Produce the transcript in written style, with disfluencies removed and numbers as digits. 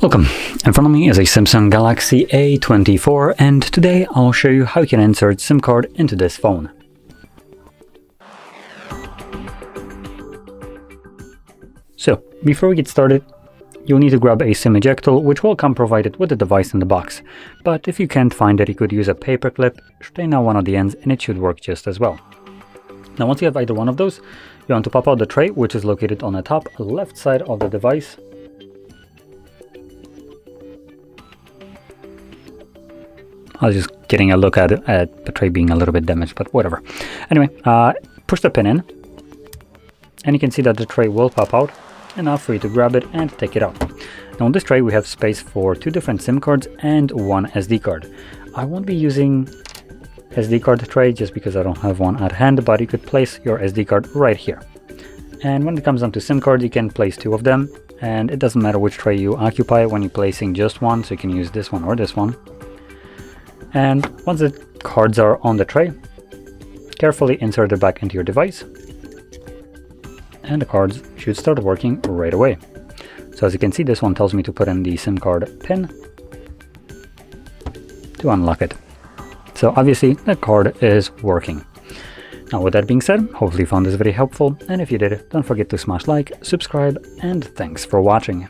Welcome. In front of me is a Samsung Galaxy A24, and today I'll show you how you can insert SIM card into this phone. So, before we get started, you'll need to grab a SIM eject tool, which will come provided with the device in the box. But if you can't find it, you could use a paper clip, straighten out one of the ends, and it should work just as well. Now once you have either one of those, you want to pop out the tray, which is located on the top left side of the device. I was just getting a look at the tray being a little bit damaged, but whatever. Anyway, push the pin in, and you can see that the tray will pop out, enough for you to grab it and take it out. Now on this tray we have space for 2 different SIM cards and 1 SD card. I won't be using SD card tray just because I don't have one at hand, but you could place your SD card right here. And when it comes down to SIM cards, you can place 2 of them, and it doesn't matter which tray you occupy when you're placing just one, so you can use this one or this one. And once the cards are on the tray, carefully insert it back into your device, and the cards should start working right away. So as you can see, this one tells me to put in the SIM card pin to unlock it. So obviously the card is working. Now with that being said, hopefully you found this very helpful, and if you did, don't forget to smash like, subscribe, and thanks for watching.